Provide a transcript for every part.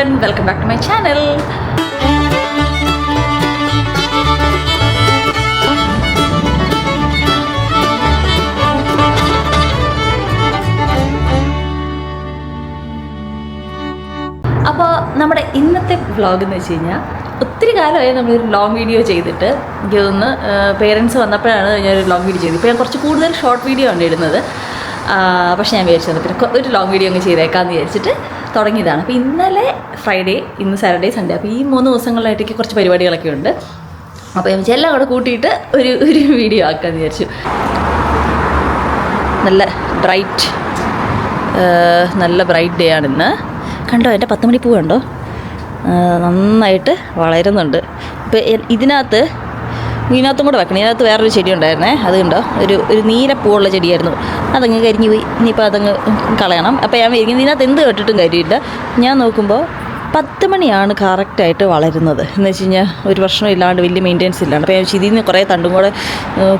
everyone, welcome back to my channel. അപ്പോൾ നമ്മുടെ ഇന്നത്തെ വ്ളോഗ് എന്ന് വെച്ച് കഴിഞ്ഞാൽ ഒത്തിരി കാലമായി നമ്മളൊരു ലോങ് വീഡിയോ ചെയ്തിട്ട് എനിക്ക് തോന്നുന്നു പേരൻസ് വന്നപ്പോഴാണ് ഞാനൊരു ലോങ് വീഡിയോ ചെയ്തത്. ഇപ്പോൾ ഞാൻ കുറച്ച് കൂടുതൽ ഷോർട്ട് വീഡിയോ ആണ് ഇടുന്നത്. പക്ഷേ ഞാൻ വിചാരിച്ചത് പിന്നെ ഒരു ലോങ് വീഡിയോ അങ്ങ് ചെയ്തേക്കാമെന്ന് വിചാരിച്ചിട്ട് തുടങ്ങിയതാണ്. അപ്പോൾ ഇന്നലെ ഫ്രൈഡേ, ഇന്ന് സാറ്റർഡേ, സൺഡേ, അപ്പോൾ ഈ 3 ദിവസങ്ങളിലായിട്ടേക്ക് കുറച്ച് പരിപാടികളൊക്കെ ഉണ്ട്. അപ്പോൾ ഞാൻ എല്ലാം കൂടെ കൂട്ടിയിട്ട് ഒരു വീഡിയോ ആക്കാമെന്ന് വിചാരിച്ചു. നല്ല ബ്രൈറ്റ് ഡേ ആണിന്ന്. കണ്ടോ എൻ്റെ 10 മണി പൂ കണ്ടോ, നന്നായിട്ട് വളരുന്നുണ്ട്. ഇപ്പോൾ ഇതിനകത്തും കൂടെ വെക്കണം. ഇതിനകത്ത് വേറൊരു ചെടി ഉണ്ടായിരുന്നേ, അത് കണ്ടോ, ഒരു നീലപ്പൂവുള്ള ചെടിയായിരുന്നു. അതങ്ങ് കരിഞ്ഞു പോയി. ഇനിയിപ്പോൾ അതങ്ങ് കളയണം. അപ്പോൾ ഞാൻ വിചാരിക്കുന്നത് ഇതിനകത്ത് എന്ത് കെട്ടിട്ടും കാര്യമില്ല. ഞാൻ നോക്കുമ്പോൾ 10 മണിയാണ് കറക്റ്റായിട്ട് വളരുന്നത്. എന്ന് വെച്ച് കഴിഞ്ഞാൽ ഒരു പ്രശ്നം ഇല്ലാണ്ട് വലിയ മെയിൻ്റെനൻസ് ഇല്ലാണ്ട്. അപ്പോൾ ഞാൻ ഇതിൽ നിന്ന് കുറേ തണ്ടും കൂടെ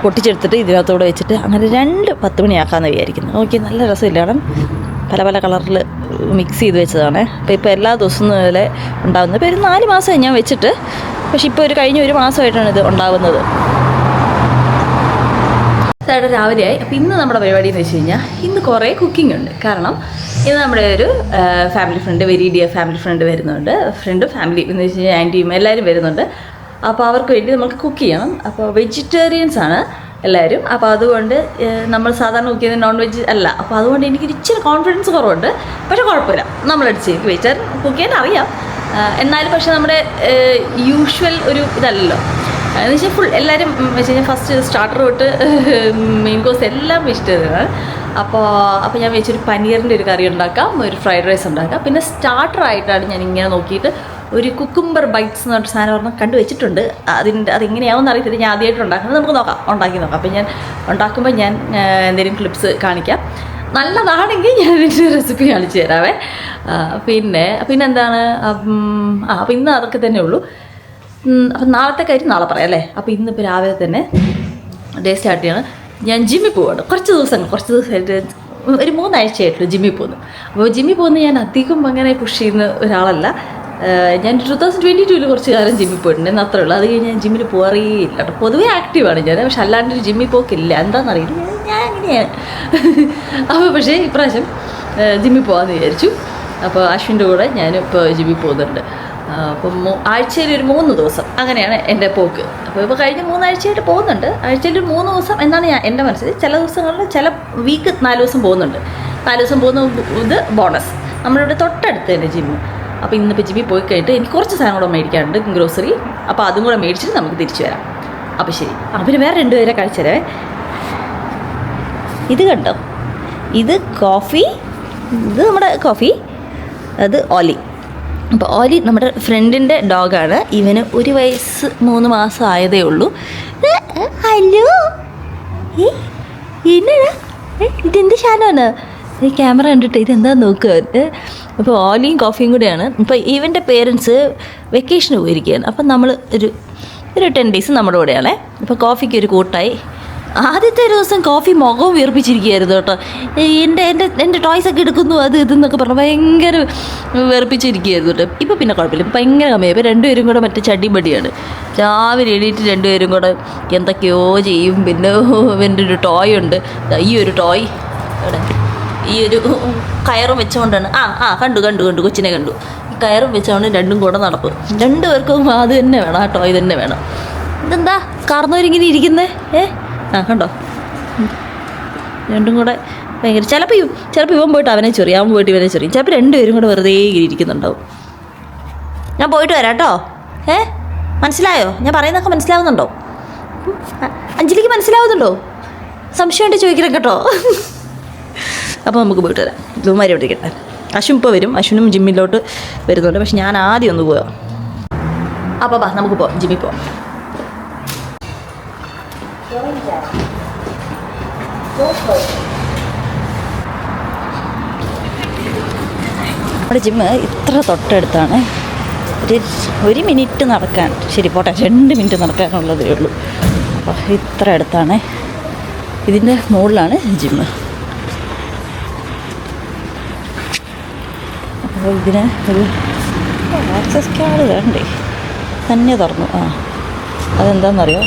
പൊട്ടിച്ചെടുത്തിട്ട് ഇതിനകത്തോടെ വെച്ചിട്ട് അങ്ങനെ 2 10 മണിയാക്കാമെന്ന് വിചാരിക്കുന്നു. ഓക്കെ, നല്ല രസമില്ലാണ്. പല കളറിൽ മിക്സ് ചെയ്ത് വെച്ചതാണ്. ഇപ്പോൾ എല്ലാ ദിവസവും പോലെ ഉണ്ടാകുന്നത്. ഇപ്പോൾ ഒരു 4 മാസമായി ഞാൻ വെച്ചിട്ട്, പക്ഷേ ഇപ്പോൾ കഴിഞ്ഞ 1 മാസമായിട്ടാണ് ഇത് ഉണ്ടാകുന്നത്. സാറ്റർഡേ രാവിലെയായി. അപ്പോൾ ഇന്ന് നമ്മുടെ പരിപാടി എന്ന് വെച്ച് കഴിഞ്ഞാൽ ഇന്ന് കുറേ കുക്കിംഗ് ഉണ്ട്. കാരണം ഇന്ന് നമ്മുടെ ഒരു family friend, very dear family friend വരുന്നുണ്ട്. ഫാമിലി എന്ന് വെച്ച് കഴിഞ്ഞാൽ ആൻറ്റിയും എല്ലാവരും വരുന്നുണ്ട്. അപ്പോൾ അവർക്ക് വേണ്ടി നമുക്ക് കുക്ക് ചെയ്യണം. അപ്പോൾ വെജിറ്റേറിയൻസ് ആണ് എല്ലാവരും. അപ്പോൾ അതുകൊണ്ട് നമ്മൾ സാധാരണ കുക്ക് ചെയ്യുന്നത് നോൺ വെജ് അല്ല. അപ്പോൾ അതുകൊണ്ട് എനിക്കൊരു ഇച്ചിരി കോൺഫിഡൻസ് കുറവുണ്ട്. പക്ഷേ കുഴപ്പമില്ല, നമ്മളടിച്ച് എനിക്ക് വെജിറ്റേറിയൻ കുക്ക് ചെയ്യാൻ അറിയാം. എന്നാലും പക്ഷേ നമ്മുടെ യൂഷ്വൽ ഒരു ഇതല്ലല്ലോ. എന്ന് വെച്ചാൽ ഫുൾ എല്ലാവരും വെച്ച് കഴിഞ്ഞാൽ ഫസ്റ്റ് സ്റ്റാർട്ടർ തൊട്ട് മെയിൻ കോഴ്സ് എല്ലാം വെജിറ്റേറിയനാണ്. അപ്പോൾ ഞാൻ വെച്ചൊരു പനീറിൻ്റെ ഒരു കറി ഉണ്ടാക്കാം, ഒരു ഫ്രൈഡ് റൈസ് ഉണ്ടാക്കാം. പിന്നെ സ്റ്റാർട്ടറായിട്ടാണ് ഞാൻ ഇങ്ങനെ നോക്കിയിട്ട് ഒരു കുക്കുംബർ ബൈറ്റ്സ് എന്ന് പറഞ്ഞ സാധനം പറഞ്ഞാൽ കണ്ടുവച്ചിട്ടുണ്ട്. അതെങ്ങനെയാവുമെന്ന് അറിയത്തില്ല. ഞാൻ ആദ്യമായിട്ട് ഉണ്ടാക്കുന്നത്. നമുക്ക് ഉണ്ടാക്കി നോക്കാം. അപ്പോൾ ഞാൻ ഉണ്ടാക്കുമ്പോൾ ഞാൻ എന്തെങ്കിലും ക്ലിപ്സ് കാണിക്കാം. നല്ലതാണെങ്കിൽ ഞാൻ ഇതിൻ്റെ റെസിപ്പി കാണിച്ചു തരാവേ. പിന്നെ എന്താണ്, അപ്പോൾ ഇന്ന് അതൊക്കെ തന്നെ ഉള്ളൂ. അപ്പം നാളത്തെ കാര്യം നാളെ പറയാം അല്ലേ. അപ്പോൾ ഇന്നിപ്പോൾ രാവിലെ തന്നെ ഡേ സ്റ്റാർട്ട് ചെയ്യണം. ഞാൻ ജിമ്മിൽ പോവാണ്. കുറച്ച് ദിവസമായിട്ട് ഒരു 3 ആഴ്ചയായിട്ടുള്ളൂ ജിമ്മിൽ പോകുന്നു. അപ്പോൾ ജിമ്മിൽ പോകുന്നത് ഞാൻ അധികം അങ്ങനെ പുഷ് ചെയ്യുന്ന ഒരാളല്ല. ഞാൻ 2022 കുറച്ച് കാലം ജിമ്മിൽ പോയിട്ടുണ്ട്, എന്ന് അത്രേ ഉള്ളൂ. അത് കഴിഞ്ഞ് ഞാൻ ജിമ്മിൽ പോകാറില്ല കേട്ടോ. പൊതുവേ ആക്റ്റീവാണ് ഞാൻ, പക്ഷെ അല്ലാണ്ടൊരു ജിമ്മിൽ പോക്കില്ല. എന്താണെന്നറിയില്ല, ഞാൻ അങ്ങനെയാണ്. അപ്പോൾ പക്ഷേ ഇപ്രാവശ്യം ജിമ്മിൽ പോകാമെന്ന് വിചാരിച്ചു. അപ്പോൾ അശ്വിൻ്റെ കൂടെ ഞാനിപ്പോൾ ജിമ്മിൽ പോകുന്നുണ്ട്. അപ്പം ആഴ്ചയിൽ ഒരു 3 ദിവസം അങ്ങനെയാണ് എൻ്റെ പോക്ക്. അപ്പോൾ കഴിഞ്ഞ 3 ആഴ്ചയായിട്ട് പോകുന്നുണ്ട്. ആഴ്ചയിൽ ഒരു 3 ദിവസം എന്നാണ് എൻ്റെ മനസ്സിൽ. ചില ദിവസങ്ങളിൽ ചില വീക്ക് 4 ദിവസം പോകുന്നുണ്ട്. 4 ദിവസം പോകുന്ന ഇത് ബോണസ്. നമ്മളിവിടെ തൊട്ടടുത്ത് തന്നെ ജിമ്മ്. അപ്പോൾ ഇന്നിപ്പോൾ ജിമ്മിൽ പോയി കഴിഞ്ഞിട്ട് എനിക്ക് കുറച്ച് സാധനം കൂടെ മേടിക്കാനുണ്ട്, ഗ്രോസറി. അപ്പോൾ അതും കൂടെ മേടിച്ചിട്ട് നമുക്ക് തിരിച്ചു വരാം. അപ്പോൾ ശരി. പിന്നെ വേറെ 2 പേരെ കഴിച്ചതരേ. ഇത് കണ്ടോ, ഇത് കോഫി, ഇത് നമ്മുടെ കോഫി, അത് ഓലി. അപ്പോൾ ഓലി നമ്മുടെ ഫ്രണ്ടിൻ്റെ ഡോഗാണ്. ഇവന് 1 വയസ്സ് 3 മാസം ആയതേ ഉള്ളൂ. ഹലോ, എന്നാ ഇതെന്ത് ശാനമാണ് ഈ ക്യാമറ കണ്ടിട്ട് ഇതെന്താ നോക്കുക. അപ്പോൾ ഓലിയും കോഫിയും കൂടെയാണ്. ഇപ്പോൾ ഇവൻ്റെ പേരൻസ് വെക്കേഷന് പോയിരിക്കുകയാണ്. അപ്പം നമ്മൾ ഒരു 10 ഡേയ്സ് നമ്മുടെ കൂടെയാണേ. ഇപ്പോൾ കോഫിക്ക് ഒരു കൂട്ടായി. ആദ്യത്തെ ഒരു ദിവസം കോഫി മുഖവും വീർപ്പിച്ചിരിക്കുകയായിരുന്നു കേട്ടോ. എൻ്റെ ടോയ്സൊക്കെ എടുക്കുന്നു അത് ഇതെന്നൊക്കെ പറഞ്ഞു ഭയങ്കര വീർപ്പിച്ചിരിക്കുകയായിരുന്നു കേട്ടോ. ഇപ്പോൾ പിന്നെ കുഴപ്പമില്ല, ഭയങ്കര കമ്മിയായി. ഇപ്പോൾ 2 പേരും കൂടെ മറ്റേ ചടിപടിയാണ്. രാവിലെ എണീറ്റ് 2 പേരും കൂടെ എന്തൊക്കെയോ ചെയ്യും. പിന്നെ എൻ്റെ ഒരു ടോയ് ഉണ്ട്, ഈ ഒരു ടോയ് ഇവിടെ, ഈ ഒരു കയറും വെച്ചുകൊണ്ടാണ്. കണ്ടു കൊച്ചിനെ കണ്ടു. ഈ കയറും വെച്ചുകൊണ്ട് 2 കൂടെ നടപ്പ്. 2 പേർക്കും അത് തന്നെ വേണം, ആ ടോയ് തന്നെ വേണം. ഇതെന്താ കാർന്നവരിങ്ങനെ ഇരിക്കുന്നേ? കണ്ടോ, 2 കൂടെ ഭയങ്കര. ചിലപ്പോൾ ഇവൻ പോയിട്ട് അവനെ ചൊറിയും, അവൻ പോയിട്ട് ഇവനെ ചൊറിയും. ചിലപ്പോൾ 2 പേരും കൂടെ വെറുതെ ഇരിക്കുന്നുണ്ടാവും. ഞാൻ പോയിട്ട് വരാം കേട്ടോ. മനസ്സിലായോ? ഞാൻ പറയുന്നതൊക്കെ മനസ്സിലാവുന്നുണ്ടോ? അഞ്ജലിക്ക് മനസ്സിലാവുന്നുണ്ടോ? സംശയം ഉണ്ടെങ്കിൽ ചോദിക്കണം കേട്ടോ. അപ്പോൾ നമുക്ക് പോയിട്ട് വരാം. ഇതുമാരി ഇവിടെ ഇരിക്കട്ടെ. അശ്വിൻ ഇപ്പോൾ വരും. അശ്വിനും ജിമ്മിലോട്ട് വരുന്നുണ്ട്. പക്ഷെ ഞാൻ ആദ്യം ഒന്ന് പോകാം. അപ്പോൾ നമുക്ക് പോവാം, ജിമ്മിൽ പോവാം. നമ്മുടെ ജിമ്മ് ഇത്ര തൊട്ടടുത്താണ്. 1 മിനിറ്റ് നടക്കാൻ, ശരി പോട്ടെ 2 മിനിറ്റ് നടക്കാനുള്ളതേ ഉള്ളൂ. അപ്പോൾ ഇത്ര അടുത്താണ്. ഇതിൻ്റെ മുകളിലാണ് ജിമ്മ്. അപ്പോൾ ഇതിന് ഒരു ആക്സസ് കാർഡ് വേണ്ടേ? തന്നെ തുറന്നു. അതെന്താണെന്നറിയോ?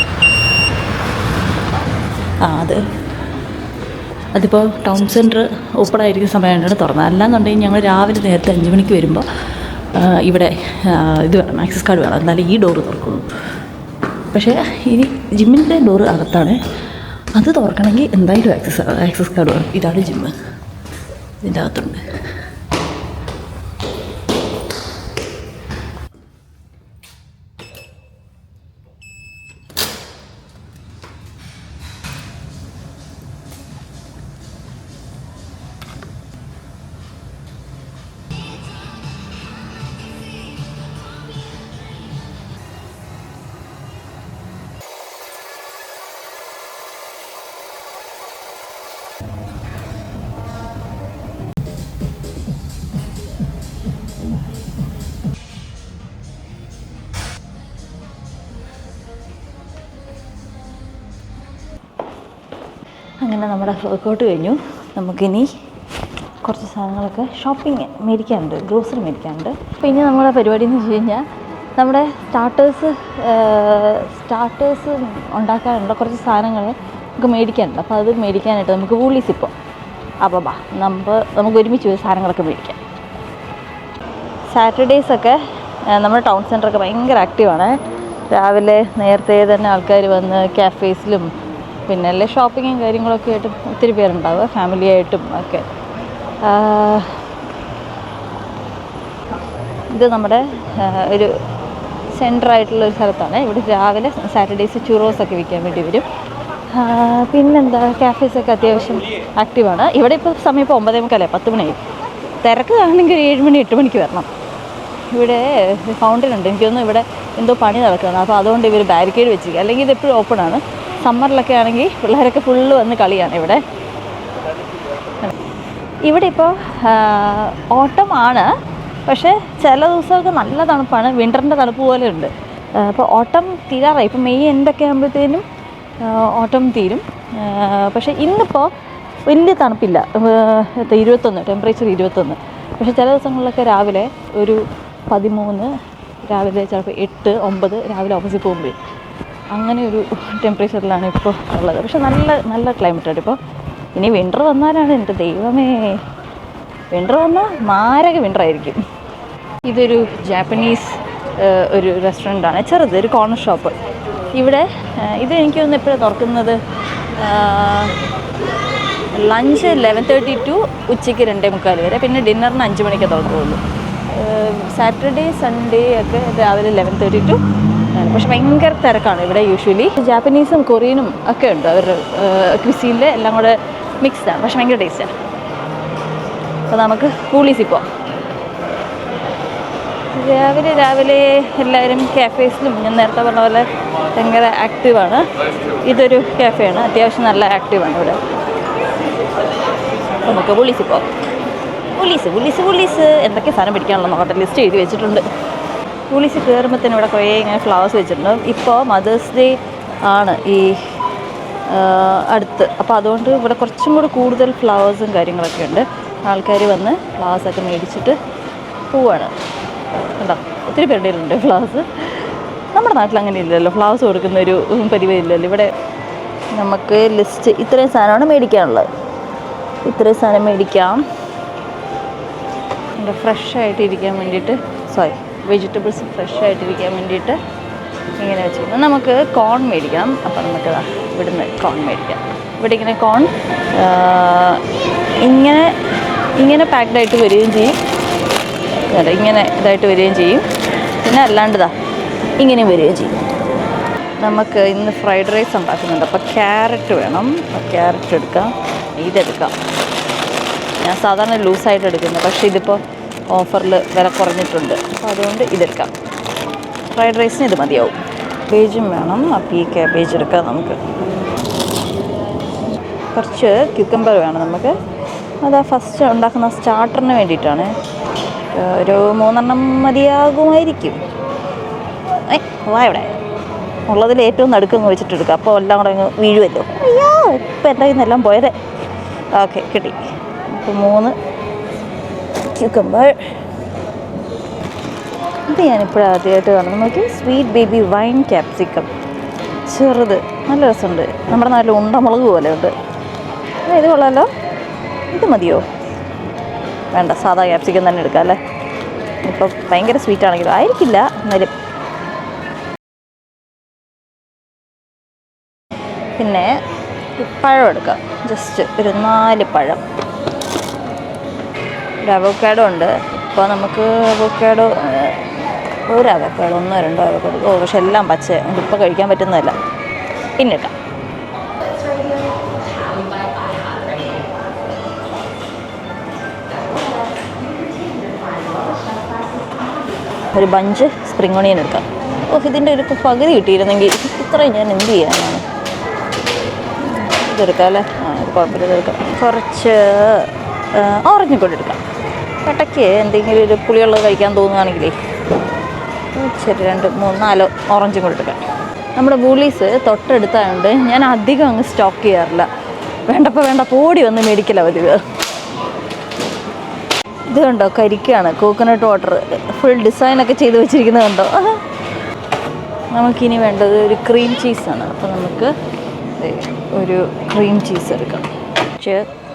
അതിപ്പോൾ ടൗൺ സെൻറ്റർ ഓപ്പൺ ആയിരിക്കുന്ന സമയമാണ് തുറന്നത്. അല്ലാന്നുണ്ടെങ്കിൽ ഞങ്ങൾ രാവിലെ നേരത്തെ 5 മണിക്ക് വരുമ്പോൾ ഇവിടെ ഇത് വേണം, ആക്സസ് കാർഡ് വേണം, എന്നാലും ഈ ഡോറ് തുറക്കുള്ളൂ. പക്ഷേ ഇനി ജിമ്മിൻ്റെ ഡോറ് അകത്താണ്. അത് തുറക്കണമെങ്കിൽ എന്തായാലും ആക്സസ് കാർഡ് വേണം. ഇതാണ് ജിമ്മ്, ഇതിൻ്റെ അകത്തുണ്ട്. അങ്ങനെ നമ്മുടെ വർക്കൗട്ട് കഴിഞ്ഞു. നമുക്കിനി കുറച്ച് സാധനങ്ങളൊക്കെ ഷോപ്പിംഗ് മേടിക്കാനുണ്ട്, ഗ്രോസറി മേടിക്കാനുണ്ട്. അപ്പോൾ ഇനി നമ്മുടെ പരിപാടി എന്ന് വെച്ച് കഴിഞ്ഞാൽ നമ്മുടെ സ്റ്റാർട്ടേഴ്സ് ഉണ്ടാക്കാനുള്ള കുറച്ച് സാധനങ്ങൾ നമുക്ക് മേടിക്കാനുണ്ട്. അപ്പോൾ അത് മേടിക്കാനായിട്ട് നമുക്ക് വൂളീസ് ഇപ്പോൾ നമുക്ക് ഒരുമിച്ച് പോയി സാധനങ്ങളൊക്കെ മേടിക്കാം. സാറ്റർഡേയ്സൊക്കെ നമ്മുടെ ടൗൺ സെൻറ്ററൊക്കെ ഭയങ്കര ആക്റ്റീവാണ്. രാവിലെ നേരത്തെ തന്നെ ആൾക്കാർ വന്ന് കാഫേസിലും പിന്നെ അല്ലേ ഷോപ്പിങ്ങും കാര്യങ്ങളൊക്കെ ആയിട്ടും ഒത്തിരി പേരുണ്ടാവുക, ഫാമിലിയായിട്ടും ഒക്കെ. ഇത് നമ്മുടെ ഒരു സെൻറ്ററായിട്ടുള്ളൊരു സ്ഥലത്താണ്. ഇവിടെ രാവിലെ സാറ്റർഡേയ്സ് ചുറോസൊക്കെ വിൽക്കാൻ വേണ്ടി വരും. പിന്നെന്താ, കാഫേസൊക്കെ അത്യാവശ്യം ആക്റ്റീവാണ്. ഇവിടെ ഇപ്പോൾ സമയം ഇപ്പോൾ 9:45, 10 മണിയായി. തിരക്ക് കാണണമെങ്കിൽ ഒരു 7 മണി 8 മണിക്ക് വരണം. ഇവിടെ ഫൗണ്ടൻ ഉണ്ട്, എനിക്കൊന്നും ഇവിടെ എന്തോ പണി നടക്കുകയാണ്. അപ്പോൾ അതുകൊണ്ട് ഇവർ ബാരിക്കേഡ് വെച്ചിരിക്കുക, അല്ലെങ്കിൽ ഇതെപ്പോഴും ഓപ്പണാണ്. സമ്മറിലൊക്കെ ആണെങ്കിൽ പിള്ളേരൊക്കെ ഫുള്ള് വന്ന് കളിയാണ് ഇവിടെ. ഇവിടെ ഇപ്പോൾ ഓട്ടമാണ്, പക്ഷേ ചില ദിവസമൊക്കെ നല്ല തണുപ്പാണ്, വിൻ്ററിൻ്റെ തണുപ്പ് പോലെ ഉണ്ട്. അപ്പോൾ ഓട്ടം തീരാറായി. ഇപ്പോൾ മെയ് എൻഡൊക്കെ ആകുമ്പോഴത്തേനും ഓട്ടം തീരും. പക്ഷേ ഇന്നിപ്പോൾ വലിയ തണുപ്പില്ല, 21, ടെമ്പറേച്ചർ 21. പക്ഷേ ചില ദിവസങ്ങളിലൊക്കെ രാവിലെ ഒരു 13, രാവിലെ ചിലപ്പോൾ 8, 9 രാവിലെ ഓഫീസിൽ പോകുമ്പോൾ അങ്ങനെ ഒരു ടെമ്പറേച്ചറിലാണ് ഇപ്പോൾ ഉള്ളത്. പക്ഷെ നല്ല ക്ലൈമറ്റാണ് ഇപ്പോൾ. ഇനി വിൻ്റർ വന്നാലാണ് എൻ്റെ ദൈവമേ, വിൻ്റർ വന്നാൽ മാരക വിൻ്ററായിരിക്കും. ഇതൊരു ജാപ്പനീസ് ഒരു റെസ്റ്റോറൻ്റാണ്, ചെറുത്, ഒരു കോർണർ ഷോപ്പ്. ഇവിടെ ഇത് എനിക്ക് തോന്നുന്നു എപ്പോഴാണ് തുറക്കുന്നത്, ലഞ്ച് 11:30 ടു ഉച്ചയ്ക്ക് 2:45 വരെ, പിന്നെ ഡിന്നറിന് 5 മണിക്ക് തുറക്കുകയുള്ളൂ. സാറ്റർഡേ സൺഡേ ഒക്കെ രാവിലെ 11:30 ടു. പക്ഷെ ഭയങ്കര തിരക്കാണ് ഇവിടെ യൂഷ്വലി. ജാപ്പനീസും കൊറിയനും ഒക്കെ ഉണ്ട് അവരുടെ ക്വിസീനിൽ, എല്ലാം കൂടെ മിക്സ്ഡാണ്. പക്ഷെ ഭയങ്കര ടേസ്റ്റാണ്. അപ്പോൾ നമുക്ക് വൂളീസിൽ പോവാം. രാവിലെ എല്ലാവരും കാഫേസിലും ഞാൻ നേരത്തെ പറഞ്ഞ പോലെ ഭയങ്കര ആക്റ്റീവാണ്. ഇതൊരു കാഫേയാണ്, അത്യാവശ്യം നല്ല ആക്റ്റീവാണ് ഇവിടെ. നമുക്ക് വൂളീസിൽ പോവാം. വൂളീസ് എന്തൊക്കെ സാധനം പിടിക്കാനുള്ള നോക്കട്ടെ, ലിസ്റ്റ് എഴുതി വെച്ചിട്ടുണ്ട്. വൂളീസിൽ കയറുമ്പോൾ തന്നെ ഇവിടെ കുറേ ഇങ്ങനെ ഫ്ലവേഴ്സ് വെച്ചിട്ടുണ്ട്. ഇപ്പോൾ മദേഴ്സ് ഡേ ആണ് ഈ അടുത്ത്, അപ്പോൾ അതുകൊണ്ട് ഇവിടെ കുറച്ചും കൂടെ കൂടുതൽ ഫ്ലവേഴ്സും കാര്യങ്ങളൊക്കെ ഉണ്ട്. ആൾക്കാർ വന്ന് ഫ്ലവേഴ്സൊക്കെ മേടിച്ചിട്ട് പോവാണ്. കണ്ടോ, ഒത്തിരി പേരുടെ ഉണ്ട് ഫ്ലവേഴ്സ്. നമ്മുടെ നാട്ടിൽ അങ്ങനെ ഇല്ലല്ലോ, ഫ്ലവേഴ്സ് കൊടുക്കുന്നൊരു പരിപാടി ഇല്ലല്ലോ. ഇവിടെ നമുക്ക് ലിസ്റ്റ് ഇത്രയും സാധനമാണ് മേടിക്കാനുള്ളത്. ഇത്രയും സാധനം മേടിക്കാം. ഫ്രഷായിട്ട് ഇരിക്കാൻ വേണ്ടിയിട്ട്, വെജിറ്റബിൾസ് ഫ്രഷായിട്ടിരിക്കാൻ വേണ്ടിയിട്ട് ഇങ്ങനെ വെച്ചിരുന്നു. നമുക്ക് കോൺ മേടിക്കണം. അപ്പോൾ നമുക്ക് ഇവിടുന്ന് കോൺ മേടിക്കാം. ഇവിടെ ഇങ്ങനെ കോൺ ഇങ്ങനെ പാക്ഡായിട്ട് വരികയും ചെയ്യും, ഇങ്ങനെ ഇതായിട്ട് വരികയും ചെയ്യും. പിന്നെ അല്ലാണ്ടതാ ഇങ്ങനെ വരികയും ചെയ്യും. നമുക്ക് ഇന്ന് ഫ്രൈഡ് റൈസ് ഉണ്ടാക്കുന്നുണ്ട്. അപ്പോൾ ക്യാരറ്റ് വേണം, ക്യാരറ്റ് എടുക്കാം, ഇതെടുക്കാം. ഞാൻ സാധാരണ ലൂസായിട്ട് എടുക്കുന്നത്, പക്ഷേ ഇതിപ്പോൾ ഓഫറിൽ വില കുറഞ്ഞിട്ടുണ്ട്. അപ്പോൾ അതുകൊണ്ട് ഇതെടുക്കാം. ഫ്രൈഡ് റൈസിന് ഇത് മതിയാവും. കേബേജും വേണം, അപ്പോൾ ഈ കേബേജ് എടുക്കാം. നമുക്ക് കുറച്ച് ക്യൂക്കമ്പർ വേണം നമുക്ക്. അത് ഫസ്റ്റ് ഉണ്ടാക്കുന്ന സ്റ്റാർട്ടറിന് വേണ്ടിയിട്ടാണ്. ഒരു 3 എണ്ണം മതിയാകുമായിരിക്കും. ഇവിടെ ഉള്ളതിൽ ഏറ്റവും നടുക്കങ്ങ് വെച്ചിട്ടെടുക്കുക, അപ്പോൾ എല്ലാം കൂടെ അങ്ങ് വീഴുമല്ലോ. അയ്യോ, ഇപ്പം എൻ്റെ കയ്യിൽ നിന്നെല്ലാം പോയത്. ഓക്കെ, കിട്ടി. അപ്പോൾ 3 ക്യൂക്കമ്പർ. ഇത് ഞാനിപ്പോഴും ആദ്യമായിട്ട് കാണുന്നത്. നോക്കി, സ്വീറ്റ് ബേബി വൈൻ ക്യാപ്സിക്കം, ചെറുത്, നല്ല രസമുണ്ട്. നമ്മുടെ നാട്ടിൽ ഉണ്ടമുളക് പോലെ ഉണ്ട്. ഇത് കൊള്ളാമല്ലോ. ഇത് മതിയോ? വേണ്ട, സാധാ ക്യാപ്സിക്കം തന്നെ എടുക്കാം അല്ലേ. ഇപ്പം ഭയങ്കര സ്വീറ്റ് ആണെങ്കിലും ആയിരിക്കില്ല, എന്നാലും. പിന്നെ പഴം എടുക്കാം, ജസ്റ്റ് ഒരു 4 പഴം. ഒരു അവക്കാഡോ ഉണ്ട്. ഇപ്പോൾ നമുക്ക് അവക്കാഡോ, ഒരു അവക്കാഡോ, 1-2 അവക്കാഡോ. പക്ഷെ എല്ലാം പച്ച, ഇപ്പോൾ കഴിക്കാൻ പറ്റുന്നതല്ല. പിന്നെ ഇട്ടാം. ഒരു ബഞ്ച് സ്പ്രിംഗ് ഓണിയൻ എടുക്കാം. ഇതിൻ്റെ ഒരു പകുതി കിട്ടിയിരുന്നെങ്കിൽ ഇത്രയും ഞാൻ എന്ത് ചെയ്യാനാണ്. ഇതെടുക്കാം അല്ലേ. ഇത് കുഴപ്പമില്ല, ഇതെടുക്കാം. കുറച്ച് ഓറഞ്ചും കൂടെ എടുക്കാം. ഇടയ്ക്ക് എന്തെങ്കിലും ഒരു പുളിയുള്ളത് കഴിക്കാൻ തോന്നുകയാണെങ്കിലേ ശരി 2, 3, 4 ഓറഞ്ചും കൂടെ എടുക്കാം. നമ്മുടെ ബൂളീസ് തൊട്ടടുത്തായതുകൊണ്ട് ഞാൻ അധികം അങ്ങ് സ്റ്റോക്ക് ചെയ്യാറില്ല. വേണ്ട പോടി വന്ന് മേടിക്കല പതിവ്. ഇത് കണ്ടോ, കരിക്കാണ്, കോക്കനട്ട് വാട്ടർ, ഫുൾ ഡിസൈനൊക്കെ ചെയ്ത് വെച്ചിരിക്കുന്നത് കണ്ടോ. നമുക്കിനി വേണ്ടത് ഒരു ക്രീം ചീസാണ്. അപ്പോൾ നമുക്ക് ഒരു ക്രീം ചീസ് എടുക്കാം.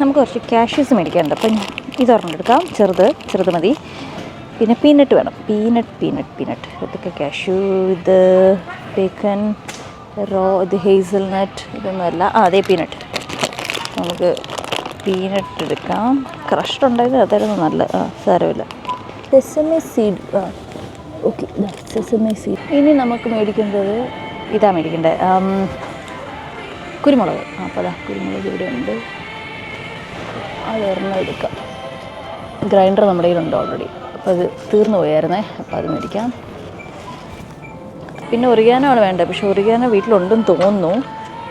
നമുക്ക് കുറച്ച് കാഷ്യൂസ് മേടിക്കാനുണ്ട്. അപ്പം ഇതൊരെണ്ണം എടുക്കാം, ചെറുത് മതി. പിന്നെ പീനട്ട് വേണം, പീനട്ട്. ഇതൊക്കെ കാഷ്യൂ, ഇത് ബേക്കൺ, ഇത് ഹേസൽനട്ട്, ഇതൊന്നുമല്ല. അതേ പീനട്ട്. നമുക്ക് പീനട്ട് എടുക്കാം. ക്രഷ്ഡ് ഉണ്ടായത് അതായിരുന്നു നല്ല. സാരമില്ല. Sesame seed. Okay, sesame seed. ഇനി നമുക്ക് മേടിക്കേണ്ടത് ഇതാ മേടിക്കേണ്ടത്, കുരുമുളക്. അപ്പോൾ കുരുമുളക് ഇവിടെ ഉണ്ട്, അതൊരെണ്ണം എടുക്കാം. ഗ്രൈൻഡർ നമ്മുടെ കയ്യിലുണ്ട് ഓൾറെഡി. അപ്പോൾ അത് തീർന്നു പോയായിരുന്നേ, അപ്പോൾ അത് മേടിക്കാം. പിന്നെ ഒറിഗാനോ ആണ് വേണ്ടത്. പക്ഷേ ഒറിഗാനോ വീട്ടിലുണ്ടെന്ന് തോന്നുന്നു.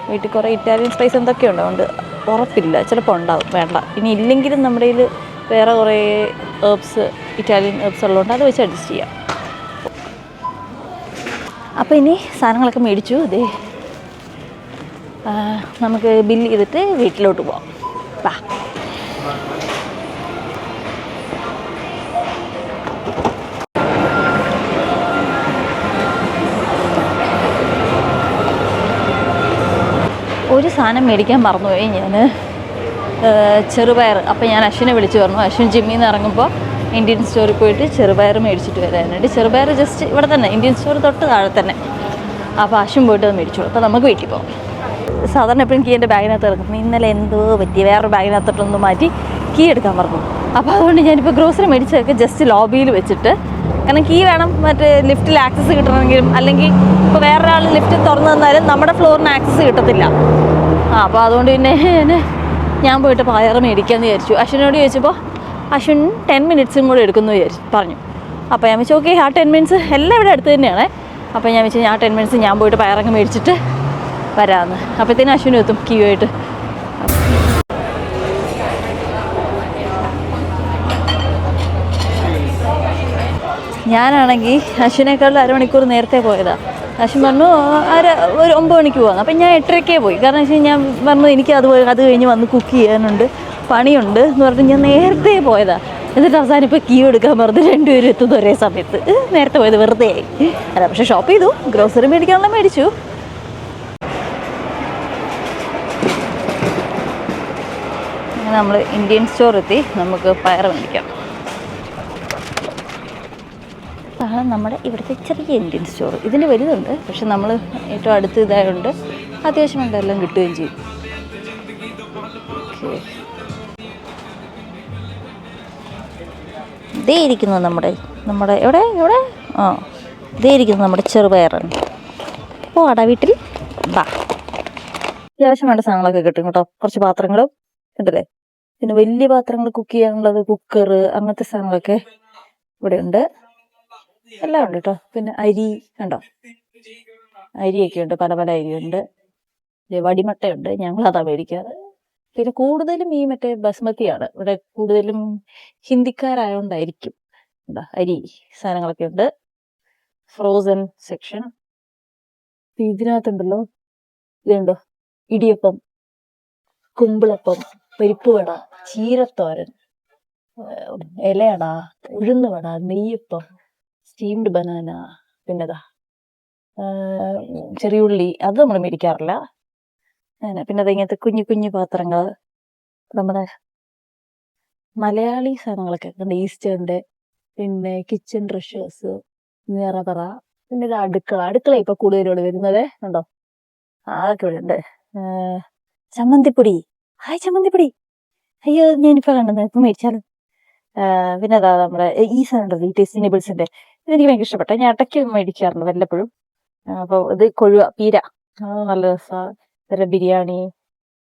വീട്ടിൽ കുറേ ഇറ്റാലിയൻ സ്പൈസ് എന്തൊക്കെയുണ്ട്, അതുകൊണ്ട് ഉറപ്പില്ല, ചിലപ്പോൾ ഉണ്ടാവും. വേണ്ട. ഇനി ഇല്ലെങ്കിലും നമ്മുടെ കയ്യിൽ വേറെ കുറേ ഇറ്റാലിയൻ ഹെർബ്സ് ഉള്ളതുകൊണ്ട് അത് വെച്ച് അഡ്ജസ്റ്റ് ചെയ്യാം. അപ്പോൾ ഇനി സാധനങ്ങളൊക്കെ മേടിച്ചു. ഇതേ നമുക്ക് ബില്ല് ചെയ്തിട്ട് വീട്ടിലോട്ട് പോവാം. വാ. ഒരു സാധനം മേടിക്കാൻ മറന്നുപോയി ഞാൻ, ചെറുപയർ. അപ്പോൾ ഞാൻ അശ്വിനെ വിളിച്ചു പറഞ്ഞു. അശ്വിൻ ജിമ്മിൽ നിന്ന് ഇറങ്ങുമ്പോൾ ഇന്ത്യൻ സ്റ്റോറിൽ പോയിട്ട് ചെറുപയർ മേടിച്ചിട്ട് വരാനായിട്ട്. ചെറുപയർ ജസ്റ്റ് ഇവിടെ തന്നെ, ഇന്ത്യൻ സ്റ്റോർ തൊട്ട് താഴെ തന്നെ. അപ്പോൾ അശ്വിൻ പോയിട്ട് അത് മേടിച്ചു. അപ്പോൾ നമുക്ക് വീട്ടിൽ പോകാം. സാധാരണ എപ്പോഴും കീ എൻ്റെ ബാഗിനകത്ത് ഇറക്കും. ഇന്നലെ എന്തോ പറ്റി, വേറൊരു ബാഗിനകത്തോട്ടൊന്ന് മാറ്റി കീ എടുക്കാൻ പറഞ്ഞു. അപ്പോൾ അതുകൊണ്ട് ഞാനിപ്പോൾ ഗ്രോസറി മേടിച്ചതൊക്കെ ജസ്റ്റ് ലോബിയിൽ വെച്ചിട്ട്, കാരണം കീ വേണം മറ്റേ ലിഫ്റ്റിൽ ആക്സസ് കിട്ടണമെങ്കിലും, അല്ലെങ്കിൽ ഇപ്പോൾ വേറൊരാൾ ലിഫ്റ്റ് തുറന്നു തന്നാലും നമ്മുടെ ഫ്ലോറിന് ആക്സസ് കിട്ടത്തില്ല. അപ്പോൾ അതുകൊണ്ട് പിന്നെ ഞാൻ പോയിട്ട് പയർ മേടിക്കാമെന്ന് വിചാരിച്ചു. അശ്വിനോട് ചോദിച്ചപ്പോൾ അശ്വിൻ 10 മിനിറ്റ്സും കൂടെ എടുക്കുമെന്ന് പറഞ്ഞു. അപ്പോൾ ഞാൻ വെച്ചു ഓക്കെ, ആ 10 മിനിറ്റ്സ് എല്ലാം ഇവിടെ അടുത്ത് തന്നെയാണ്. അപ്പോൾ ഞാൻ വെച്ചു ആ 10 മിനിറ്റ്സ് ഞാൻ പോയിട്ട് പയറങ്ങ് മേടിച്ചിട്ട് വരാമെന്ന്. അപ്പോഴത്തേനും അശ്വിനും എത്തും കീയുമായിട്ട്. ഞാനാണെങ്കിൽ അശ്വിനേക്കാളും അരമണിക്കൂർ നേരത്തെ പോയതാണ്. അശ്വിൻ പറഞ്ഞു ഒരു 9 മണിക്ക് പോകാം. അപ്പം ഞാൻ 8:30 പോയി. കാരണം വെച്ച് കഴിഞ്ഞാൽ ഞാൻ പറഞ്ഞു എനിക്ക് അത് കഴിഞ്ഞ് വന്ന് കുക്ക് ചെയ്യാനുണ്ട്, പണിയുണ്ട് എന്ന് പറഞ്ഞ് ഞാൻ നേരത്തെ പോയതാണ്. എന്നിട്ട് അവസാനം ഇപ്പോൾ കീ എടുക്കാൻ പറഞ്ഞ് 2 പേരും എത്തുന്ന ഒരേ സമയത്ത്. നേരത്തെ പോയത് വെറുതെ ആയി. അല്ല, പക്ഷേ ഷോപ്പ് ചെയ്തു, ഗ്രോസറി മേടിക്കാനുള്ള മേടിച്ചു. അങ്ങനെ നമ്മൾ ഇന്ത്യൻ സ്റ്റോർ എത്തി. നമുക്ക് പയർ മേടിക്കാം. അതാണ് നമ്മുടെ ഇവിടുത്തെ ചെറിയ ഇന്ത്യൻ സ്റ്റോർ. ഇതിൻ്റെ വലുതുണ്ട്, പക്ഷെ നമ്മൾ ഏറ്റവും അടുത്ത് ഇതായതുകൊണ്ട് അത്യാവശ്യം എന്തെല്ലാം കിട്ടുകയും ചെയ്യും. ഓക്കെ, ഇതേ ഇരിക്കുന്നു നമ്മുടെ എവിടെ ഇതേ ഇരിക്കുന്നു നമ്മുടെ ചെറുപയറാണ്. പോടാ വീട്ടിൽ വാ. അത്യാവശ്യം വേണ്ട സാധനങ്ങളൊക്കെ കിട്ടും കേട്ടോ. കുറച്ച് പാത്രങ്ങളും ഉണ്ടല്ലേ. പിന്നെ വലിയ പാത്രങ്ങൾ കുക്ക് ചെയ്യാനുള്ളത്, കുക്കർ, അങ്ങനത്തെ സാധനങ്ങളൊക്കെ ഇവിടെ ഉണ്ട്. എല്ലാം ഉണ്ട് കേട്ടോ. പിന്നെ അരി കണ്ടോ, അരിയൊക്കെ ഉണ്ട്, പല പല അരിയുണ്ട്. വടിമട്ടയുണ്ട്, ഞങ്ങളതാ മേടിക്കാറ്. പിന്നെ കൂടുതലും ഈ മറ്റേ ബസ്മതിയാണ് ഇവിടെ കൂടുതലും. ഹിന്ദിക്കാരായോണ്ടായിരിക്കും. എന്താ അരി സാധനങ്ങളൊക്കെ ഉണ്ട്. Frozen section. ഇതിനകത്തുണ്ടല്ലോ, ഇതുണ്ടോ, ഇടിയപ്പം, കുമ്പിളപ്പം, പരിപ്പുവട, ചീരത്തോരൻ, ഇലയട, ഉഴുന്നുവട, നെയ്യപ്പം, സ്റ്റീംഡ് ബനാന, പിന്നെതാ ചെറിയുള്ളി, അത് നമ്മൾ മേടിക്കാറില്ല. പിന്നെ അത് ഇങ്ങനത്തെ കുഞ്ഞു കുഞ്ഞു പാത്രങ്ങൾ, നമ്മുടെ മലയാളി സാധനങ്ങളൊക്കെ ഈസ്റ്റേണിൻ്റെ, പിന്നെ കിച്ചൺ ട്രഷേഴ്സ്, നിറപറ, പിന്നെ ഇത് അടുക്കള ഇപ്പൊ കൂടുതലോട് വരുന്നത് ഉണ്ടോ, അതൊക്കെ ഇവിടെ ഉണ്ട്. ചമ്മന്തിപ്പൊടി, ഹായ് ചമ്മന്തിപ്പൊടി, അയ്യോ ഞാനിപ്പോ കണ്ടത്, ഇപ്പൊ മേടിച്ചാലും. പിന്നെ അതാ നമ്മുടെ ഈ സാധനം ഉണ്ടല്ലോ, ഈ ടേസ്റ്റി നിബിൾസിന്റെ, ഇതെനിക്ക് ഭയങ്കര ഇഷ്ടപ്പെട്ട, ഞാൻ ഇടയ്ക്ക് മേടിക്കാറുണ്ട് വല്ലപ്പോഴും. അപ്പോൾ ഇത് കൊഴുവ പീര, നല്ല രസമാണ്. പിന്നെ ബിരിയാണി,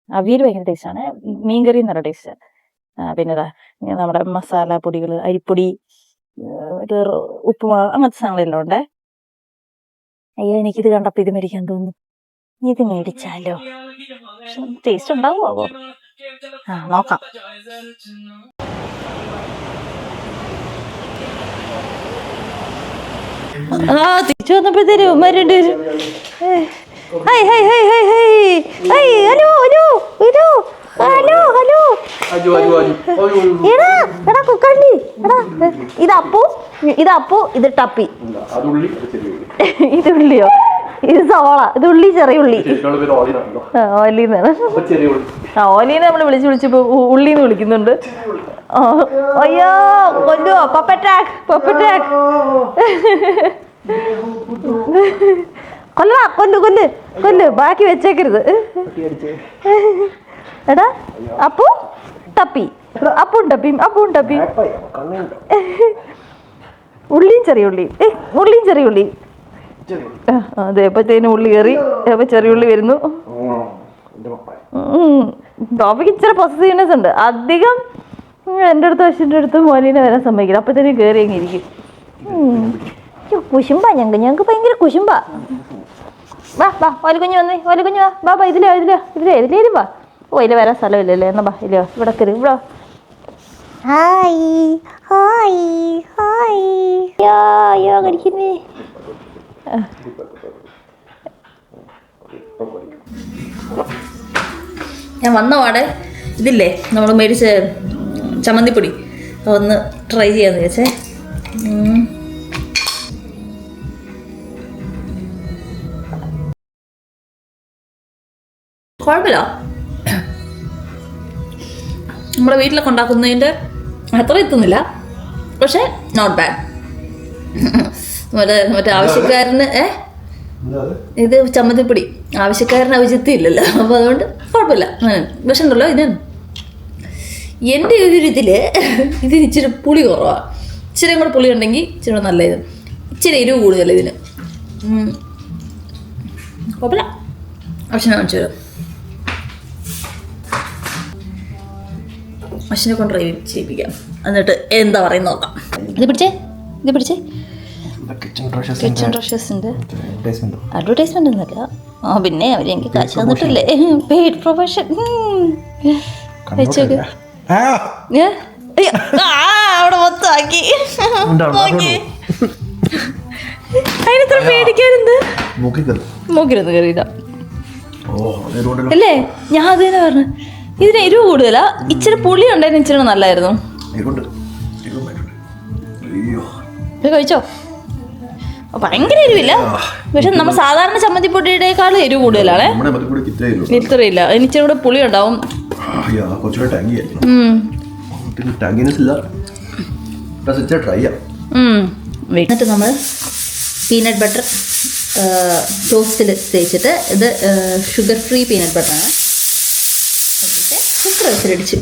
അവിയൽ ഭയങ്കര ടേസ്റ്റാണ്, മീൻകറി നല്ല ടേസ്റ്റാണ്. പിന്നെ നമ്മുടെ മസാല പൊടികൾ, അരിപ്പൊടി, ഉപ്പുമാവ്, അങ്ങനത്തെ സാധനങ്ങളെല്ലാം ഉണ്ട്. അയ്യോ എനിക്കിത് കണ്ടപ്പോൾ ഇത് മേടിക്കാൻ തോന്നുന്നു, ഇത് മേടിച്ചാലോ, ടേസ്റ്റ് ഉണ്ടാവുമോ? നോക്കാം. തിരിച്ചു വന്നപ്പോഴത്തേരും ഉമ്മാരുണ്ട്. Hello hello hello hello hello എടാ കുക്കള്ളി, എടാ ഇത് അപ്പു, ഇത് ടപ്പി, ഇത് ഉള്ളിയോ, ഇത് സവാള, ഇത് ഉള്ളി, ചെറിയ ഉള്ളി. ഓലിന്നാണ്, ഓലീനെ നമ്മൾ വിളിച്ചിപ്പോ ഉള്ളിന്ന് വിളിക്കുന്നുണ്ട്. അയ്യോ കൊല്ലുവോ, പപ്പറ്റാക്ക് കൊല്ലടാ, കൊല്ല്, ബാക്കി വെച്ചേക്കരുത്. എടാ അപ്പും ടപ്പി, അപ്പും ടപ്പി, ഉള്ളിയും ചെറിയ ഉള്ളി. അതെ, അപ്പത്തേനും ഉള്ളി കയറി, അപ്പൊ ചെറിയ ഉള്ളി വരുന്നു. ടോപ്പിക്ക് ഇച്ചിരി പൊസസീവ്നെസ് ഉണ്ട്, അധികം എൻ്റെ അടുത്ത് അശ്വിൻ്റെ അടുത്ത് മോലിനെ വരാൻ സമ്മതിക്കില്ല, അപ്പത്തേനും കയറി അങ്ങ് ഇരിക്കും. കുശുമ്പ, ഞങ്ങൾക്ക് ഭയങ്കര കുശുമ്പ. വാ ഓലിക്കുഞ്ഞ് വന്നേ, വാ ഇതിലേലും വാ. ഓ ഇതിൽ വരാൻ സ്ഥലമില്ലല്ലേ, എന്നാ ബാ ഇല്ല, ഇവിടെ കയറി, ഇവിടെ. ഹായ് കടിക്കുന്നേ. ഞാൻ വന്ന പാടെ ഇതില്ലേ നമ്മൾ മേടിച്ച ചമ്മന്തിപ്പൊടി ഒന്ന് ട്രൈ ചെയ്യാന്ന് വെച്ചേ. കുഴപ്പമില്ല, നമ്മുടെ വീട്ടിലൊക്കെ ഉണ്ടാക്കുന്നതിൻ്റെ അത്ര എത്തുന്നില്ല, പക്ഷെ നോട്ട് ബാഡ്. മറ്റേ ആവശ്യക്കാരന് ഇത് ചമ്മന്തിപ്പൊടി ആവശ്യക്കാരന് ഔചിത്യം ഇല്ലല്ലോ, അപ്പോൾ അതുകൊണ്ട് കുഴപ്പമില്ല. പക്ഷെ ഉണ്ടല്ലോ, എൻ്റെ ഒരു ഇതിന് ഇച്ചിരി പുളി കുറവാണ്. ഇച്ചിരി കൂടെ പുളി ഉണ്ടെങ്കിൽ ഇച്ചിരി നല്ല ഇത്, ഇച്ചിരി എരിവ് കൂടുതൽ ഇതിന്. കുഴപ്പമില്ല, പക്ഷെ ഞാൻ കാണിച്ചു തരാം. അശ്വിനെ കൊണ്ട് ട്രൈ ചെയ്യിപ്പിക്കാം, എന്നിട്ട് എന്താ പറയുന്നത് നോക്കാം. ഇത് പിടിച്ചേ കിച്ചൺ ട്രഷേഴ്സിൻ്റെ അഡ്വർടൈസ്മെന്റ് ഒന്നുമല്ല. പിന്നെ അവർ എനിക്ക് കാശ് തന്നിട്ടില്ലേ, പെയ്ഡ് പ്രൊഫഷൻ. വെച്ചോക്ക്, അവിടെ മൊത്തം ആക്കി നോക്കി. അതിനെത്ര പേടിക്കാനെന്ത്, മൂക്കിലൊന്ന് കയറിയതാ അല്ലേ. ഞാൻ അത് തന്നെ പറഞ്ഞു, ഇതിന് എരിവ് കൂടുതലാ, ഇച്ചിരി പുളി ഉണ്ടായിരുന്നു, ഇച്ചിരി നല്ലായിരുന്നു. കഴിച്ചോ? ഭയങ്കര എരിവില്ല, പക്ഷെ നമ്മൾ സാധാരണ ചമ്മന്തിപ്പൊടിയുടെക്കാളും എരിവ് കൂടുതലാണ്. ഇത്രയില്ല, ഇച്ചിരി കൂടെ പുളി ഉണ്ടാവും. എന്നിട്ട് നമ്മൾ പീനട്ട് ബട്ടർ ടോസ്റ്റിൽ തേച്ചിട്ട്, ഇത് ഷുഗർ ഫ്രീ പീനട്ട് ബട്ടറാണ്, കുക്കർ വെച്ചിലടിച്ചു.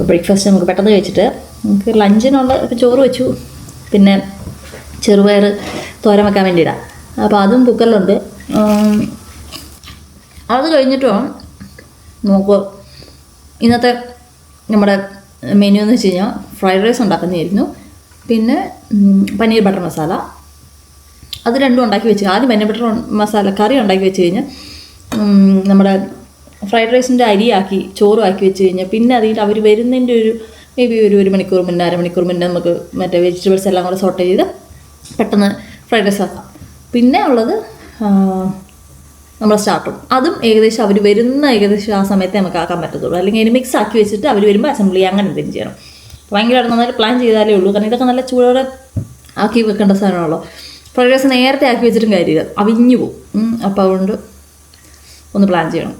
ബ്രേക്ക്ഫാസ്റ്റ് നമുക്ക് പെട്ടെന്ന് കഴിച്ചിട്ട് നമുക്ക് ലഞ്ചിനുള്ള ചോറ് വെച്ചു, പിന്നെ ചെറുപയർ തോരൻ വെക്കാൻ വേണ്ടിയിടാം. അപ്പോൾ അതും കുക്കറിലുണ്ട്. അത് കഴിഞ്ഞിട്ട് നോക്കുക, ഇന്നത്തെ നമ്മുടെ മെനു എന്ന് വെച്ച് കഴിഞ്ഞാൽ ഫ്രൈഡ് റൈസ് ഉണ്ടാക്കുന്നതായിരുന്നു, പിന്നെ പനീർ ബട്ടർ മസാല, അത് രണ്ടും ഉണ്ടാക്കി വെച്ച്. ആദ്യം പനീർ ബട്ടർ മസാല കറി ഉണ്ടാക്കി വെച്ച് കഴിഞ്ഞാൽ നമ്മുടെ ഫ്രൈഡ് റൈസിൻ്റെ അരിയാക്കി ചോറും ആക്കി വെച്ച് കഴിഞ്ഞാൽ, പിന്നെ അതിൽ അവർ വരുന്നതിൻ്റെ മേ ബി ഒരു മണിക്കൂർ മുന്നേ, അരമണിക്കൂർ മുന്നേ നമുക്ക് മറ്റേ വെജിറ്റബിൾസ് എല്ലാം കൂടെ സോർട്ട് ചെയ്ത് പെട്ടെന്ന് ഫ്രൈഡ് റൈസ് ആക്കാം. പിന്നെ ഉള്ളത് നമ്മുടെ സ്റ്റാർട്ടും, അതും ഏകദേശം അവർ വരുന്ന ആ സമയത്ത് നമുക്ക് ആക്കാൻ പറ്റത്തുള്ളൂ. അല്ലെങ്കിൽ അതിന് മിക്സ് ആക്കി വെച്ചിട്ട് അവർ വരുമ്പോൾ അസംബ്ലി അങ്ങനെ എന്തെങ്കിലും ചെയ്യണം. ഭയങ്കരമായിട്ട് നന്നായിട്ട് പ്ലാൻ ചെയ്താലേ ഉള്ളൂ, കാരണം ഇതൊക്കെ നല്ല ചൂടോടെ ആക്കി വെക്കേണ്ട സാധനമാണല്ലോ. ഫ്രൈഡ് റൈസ് നേരത്തെ ആക്കി വെച്ചിട്ടും കാര്യമില്ല, അവിഞ്ഞു പോകും. അപ്പോൾ അതുകൊണ്ട് ഒന്ന് പ്ലാൻ ചെയ്യണം.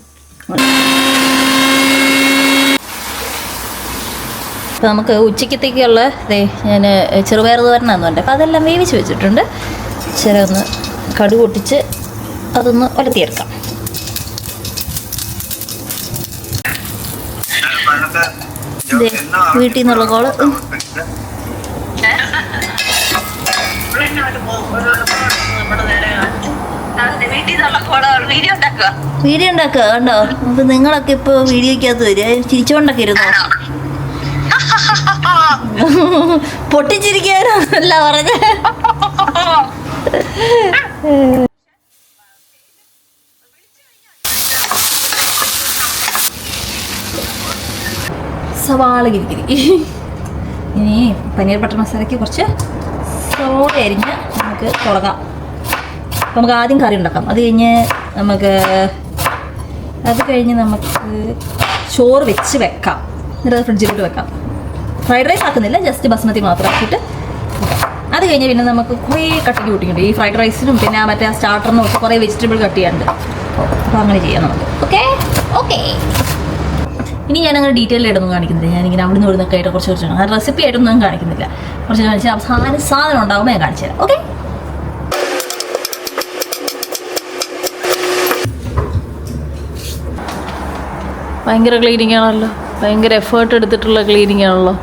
അപ്പോൾ നമുക്ക് ഉച്ചക്കത്തേക്കുള്ള ഞാൻ ചെറുപയർ തോരനാണെന്നുണ്ട്. അപ്പോൾ അതെല്ലാം വേവിച്ച് വെച്ചിട്ടുണ്ട്. ഇച്ചിരി ഒന്ന് കടുക് പൊട്ടിച്ച് അതൊന്ന് ഒലത്തിയെടുക്കാം. വീട്ടിൽ നിന്നുള്ള കോള്. വീഡിയോ ഉണ്ടാക്കുക കണ്ടോ. അപ്പൊ നിങ്ങളൊക്കെ ഇപ്പൊ വീഡിയോക്കകത്ത് വരും ചിരിച്ചോണ്ടൊക്കെ ഇരുന്നോ? പൊട്ടിച്ചിരിക്കാനല്ല പറഞ്ഞ. സവാള കിരിക്കിരി. ഇനി പനീർ ബട്ടർ മസാലയ്ക്ക് കുറച്ച് സവാള അരിഞ്ഞ് നമുക്ക് തുടങ്ങാം. അപ്പം നമുക്ക് ആദ്യം കറി ഉണ്ടാക്കാം. അത് കഴിഞ്ഞ് നമുക്ക് ചോറ് വെച്ച് വെക്കാം. എന്നിട്ട് അത് ഫ്രിഡ്ജിലോട്ട് വെക്കാം. ഫ്രൈഡ് റൈസ് ആക്കുന്നില്ല, ജസ്റ്റ് ബസ്മതി മാത്രം ആക്കിയിട്ട് അത് കഴിഞ്ഞ് പിന്നെ നമുക്ക് കുറേ കട്ടിക്ക് കൂട്ടിയിട്ടുണ്ട്. ഈ ഫ്രൈഡ് റൈസിനും പിന്നെ മറ്റേ സ്റ്റാർട്ടറിനും ഒക്കെ കുറേ വെജിറ്റബിൾ കട്ട് ചെയ്യാനുണ്ട്. അപ്പോൾ അങ്ങനെ ചെയ്യാം നമുക്ക്. ഓക്കെ. ഇനി ഞാനങ്ങനെ ഡീറ്റെയിൽ ആയിട്ടൊന്നും കാണിക്കുന്നില്ല. ഞാനിങ്ങനെ അവിടെ നിന്ന് ഇവിടുന്നൊക്കെ ആയിട്ട് കുറച്ച് ആ റെസിപ്പി ആയിട്ടൊന്നും ഞാൻ കാണിക്കുന്നില്ല. കുറച്ച് കാണിച്ചാൽ അവസാനം സാധനം ഉണ്ടാകുമ്പോൾ ഞാൻ കാണിച്ചു തരാം. ഓക്കെ. ഭയങ്കര ക്ലീനിങ് ആണല്ലോ, ഭയങ്കര എഫേർട്ട് എടുത്തിട്ടുള്ള ക്ലീനിങ് ആണല്ലോ.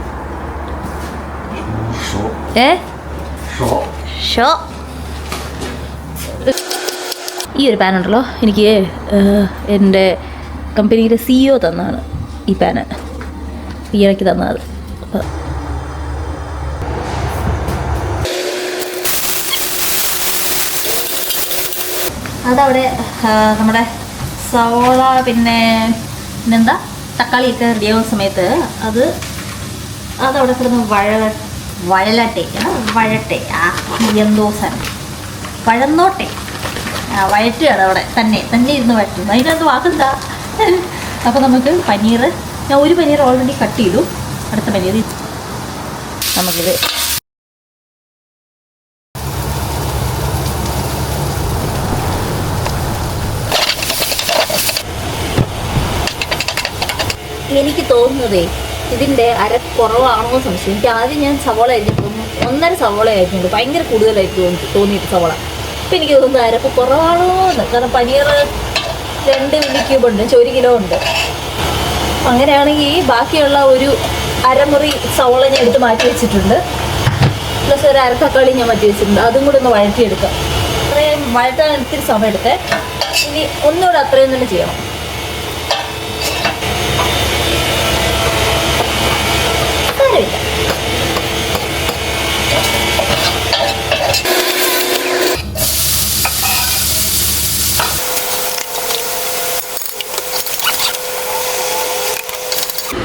ഷോ ഈ ഒരു പാൻ ഉണ്ടല്ലോ, എനിക്ക് എൻ്റെ കമ്പനിയിലെ CEO തന്നാണ് ഈ പാന്. ഈയിടയ്ക്ക് തന്നത്. അതവിടെ നമ്മുടെ സവോള പിന്നെന്താ തക്കാളിയൊക്കെ റെഡിയാവുന്ന സമയത്ത് അതവിടെ കിടന്ന് വഴട്ടെ എന്തോ സാധനം വഴന്നോട്ടെ വഴറ്റുകയാണ് അവിടെ തന്നെ ഇരുന്ന് വഴറ്റും. അതിനകത്ത് വാക്കെന്താ. അപ്പോൾ നമുക്ക് പനീർ, ഞാൻ ഒരു പനീർ ഓൾറെഡി കട്ട് ചെയ്തു. അടുത്ത പനീർ നമുക്കിത് എനിക്ക് തോന്നുന്നതേ ഇതിൻ്റെ കുറവാണോ സംശയം. എനിക്ക് ആദ്യം ഞാൻ സവോള ആയിരിക്കും 1.5 സവോള ആയിരുന്നുള്ളൂ, ഭയങ്കര കൂടുതലായിട്ട് തോന്നിയിട്ട് സവോള. ഇപ്പം എനിക്ക് തോന്നുന്നു അരപ്പ് കുറവാണോ എന്ന്. കാരണം പനീർ 2 മില്ലി ക്യൂബ് ഉണ്ട്, 1 കിലോ ഉണ്ട്. അങ്ങനെയാണെങ്കിൽ ബാക്കിയുള്ള ഒരു അരമുറി സവോള ഞാൻ എടുത്ത് മാറ്റി വെച്ചിട്ടുണ്ട്. പ്ലസ് ഒരു തക്കാളി ഞാൻ മാറ്റി വെച്ചിട്ടുണ്ട്. അതും കൂടെ ഒന്ന് വഴറ്റിയെടുക്കാം. അത്രയും വഴറ്റാൻ ഇത്തിരി സമയം എടുത്തേ. ഇനി ഒന്നുകൂടെ അത്രയും തന്നെ ചെയ്യണം.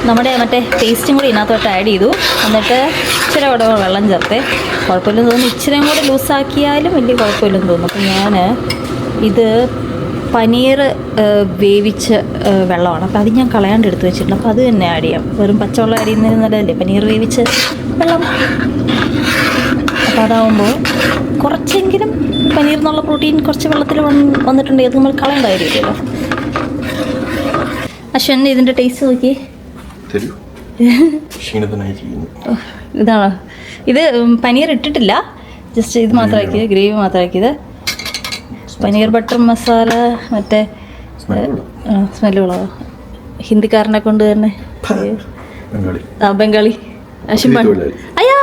നമ്മുടെ മറ്റേ ടേസ്റ്റും കൂടി ഇതിനകത്തോട്ട് ആഡ് ചെയ്തു. എന്നിട്ട് ഇച്ചിരി കൂടെ വെള്ളം ചേർത്തേ. കുഴപ്പമില്ലെന്ന് തോന്നുന്നു. ഇച്ചിരിയും കൂടെ ലൂസാക്കിയാലും വലിയ കുഴപ്പമില്ലെന്ന് തോന്നുന്നു. അപ്പം ഞാൻ ഇത് പനീർ വേവിച്ച വെള്ളമാണ്. അപ്പോൾ അത് ഞാൻ കളയാണ്ട് എടുത്ത് വെച്ചിട്ടുണ്ട്. അപ്പോൾ അത് തന്നെ ആഡ് ചെയ്യാം. വെറും പച്ചവെള്ളം ആഡ് ചെയ്യുന്നതിന് നല്ലതല്ലേ പനീർ വേവിച്ച് വെള്ളം. അപ്പോൾ അതാവുമ്പോൾ കുറച്ചെങ്കിലും പനീർ എന്നുള്ള പ്രോട്ടീൻ കുറച്ച് വെള്ളത്തിൽ വന്നിട്ടുണ്ടെങ്കിൽ അത് നമ്മൾ കളയേണ്ട കാര്യമില്ലല്ലോ. അശ്വൻ ഇതിൻ്റെ ടേസ്റ്റ് നോക്കി. ഇതാണോ? ഇത് പനീർ ഇട്ടിട്ടില്ല, ജസ്റ്റ് ഇത് മാത്രമാക്കിയത്, ഗ്രേവി മാത്രമാക്കിയത്. പനീർ ബട്ടർ മസാല മറ്റേ സ്മെല്ലുകളോ ഹിന്ദിക്കാരനെ കൊണ്ട് തന്നെ ബംഗാളി അയ്യാ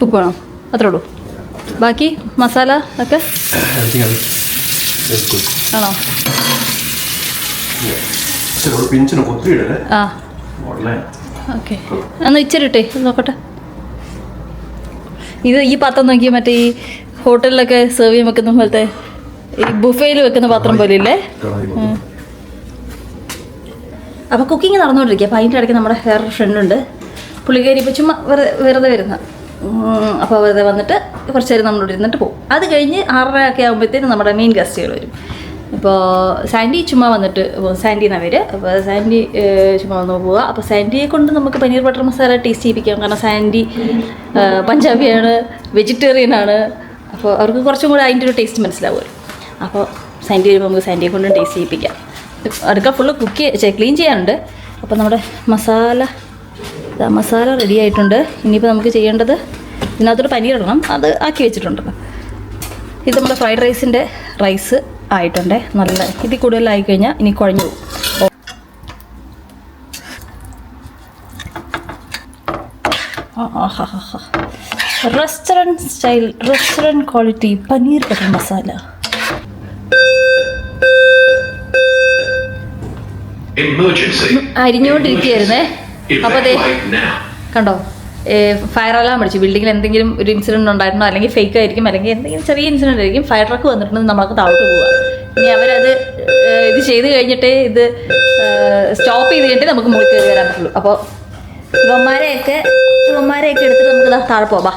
ഉപ്പ് വേണം, അത്രേ ഉള്ളൂ. ബാക്കി മസാല ഒക്കെ ആണോ? ആ ഓക്കെ, എന്നാൽ ഇച്ചിരി ഇട്ടേ നോക്കട്ടെ. ഇത് ഈ പാത്രം നോക്കി മറ്റേ ഈ ഹോട്ടലിലൊക്കെ സെർവ് ചെയ്യാൻ വെക്കുന്ന പോലത്തെ ഈ ബുഫേയിൽ വെക്കുന്ന പാത്രം പോലെ ഇല്ലേ. അപ്പോൾ കുക്കിംഗ് നടന്നുകൊണ്ടിരിക്കുക. അപ്പോൾ അതിൻ്റെ ഇടയ്ക്ക് നമ്മുടെ വേറൊരു ഫ്രണ്ടുണ്ട്, പുള്ളിക്കാരി ഇപ്പോൾ ചുമ്മാ വെറുതെ വരുന്ന. അപ്പോൾ വെറുതെ വന്നിട്ട് കുറച്ച് നേരം നമ്മളോട് ഇരുന്നിട്ട് പോകും. അത് കഴിഞ്ഞ് 6:30 ഒക്കെ ആകുമ്പോഴത്തേനും നമ്മുടെ മെയിൻ ഗസ്റ്റുകൾ വരും. ഇപ്പോൾ സാൻഡി ചുമ്മാ വന്നിട്ട് സാൻഡി എന്നാണ് പേര്. അപ്പോൾ സാൻഡി ചുമ്മാ വന്ന് പോവുക. അപ്പോൾ സാൻഡിയെ കൊണ്ട് നമുക്ക് പനീർ ബട്ടർ മസാല ടേസ്റ്റ് ചെയ്യിപ്പിക്കാം. കാരണം സാൻഡി പഞ്ചാബിയാണ്, വെജിറ്റേറിയനാണ്. അപ്പോൾ അവർക്ക് കുറച്ചും കൂടെ അതിൻ്റെ ഒരു ടേസ്റ്റ് മനസ്സിലാവുമല്ലോ. അപ്പോൾ സാൻഡി വരുമ്പോൾ നമുക്ക് സാൻഡിയെ കൊണ്ടും ടേസ്റ്റ് ചെയ്യിപ്പിക്കാം. അടുക്കള ഫുള്ള് ക്ലീൻ ചെയ്യാനുണ്ട്. അപ്പോൾ നമ്മുടെ മസാല റെഡി ആയിട്ടുണ്ട്. ഇനിയിപ്പോൾ നമുക്ക് ചെയ്യേണ്ടത് ഇതിനകത്തോട്ട് പനീർ ഇടണം. അത് ആക്കി വെച്ചിട്ടുണ്ടല്ലോ. ഇത് നമ്മുടെ ഫ്രൈഡ് റൈസിൻ്റെ റൈസ് ആയിട്ടുണ്ട്. നല്ല ഇതിൽ കൂടുതലായി കഴിഞ്ഞാൽ ഇനി കുഴഞ്ഞു പോകും. Restaurant style, restaurant quality paneer butter masala. അരിഞ്ഞുകൊണ്ടിരിക്കുകയായിരുന്നേ. അപ്പോൾ അതെ കണ്ടോ, ഫയർ അലാം അടിച്ചു. ബിൽഡിങ്ങിൽ എന്തെങ്കിലും ഒരു ഇൻസിഡൻറ്റ് ഉണ്ടായിരുന്നോ, അല്ലെങ്കിൽ ഫേക്ക് ആയിരിക്കും, അല്ലെങ്കിൽ എന്തെങ്കിലും ചെറിയ ഇൻസിഡൻറ്റ് ആയിരിക്കും. ഫയർ ട്രക്ക് വന്നിട്ടുണ്ടെങ്കിൽ നമ്മൾക്ക് താഴോട്ട് പോവുക. ഇനി അവരത് ഇത് ചെയ്ത് കഴിഞ്ഞിട്ടേ ഇത് സ്റ്റോപ്പ് ചെയ്ത് കഴിഞ്ഞിട്ട് നമുക്ക് മുകളിൽ കയറി വരാൻ പറ്റുള്ളൂ. അപ്പോൾ ഇവന്മാരെയൊക്കെ എടുത്തിട്ട് നമുക്ക് താഴെ പോവാം.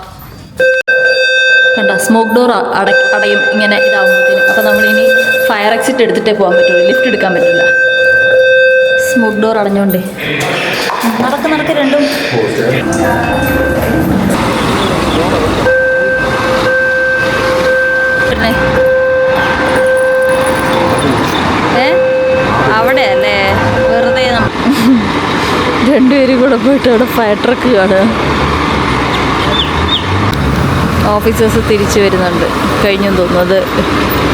കണ്ടോ, സ്മോക്ക് ഡോർ അടയും ഇങ്ങനെ ഇതാവുമ്പോഴത്തേനും. അപ്പോൾ നമ്മളിനി ഫയർ എക്സിറ്റ് എടുത്തിട്ടേ പോകാൻ പറ്റുള്ളൂ, ലിഫ്റ്റ് എടുക്കാൻ പറ്റില്ല. സ്മോക്ക് ഡോർ അടഞ്ഞോണ്ടേ നടക്ക് രണ്ടും. പിന്നെ അവിടെ അല്ലേ വെറുതെ രണ്ടുപേരും കൂടെ പോയിട്ട് അവിടെ ഫയർ ട്രക്ക് കാണുക. ഓഫീസേഴ്സ് തിരിച്ചു വരുന്നുണ്ട്. കഴിഞ്ഞെന്ന് തോന്നുന്നു. അത്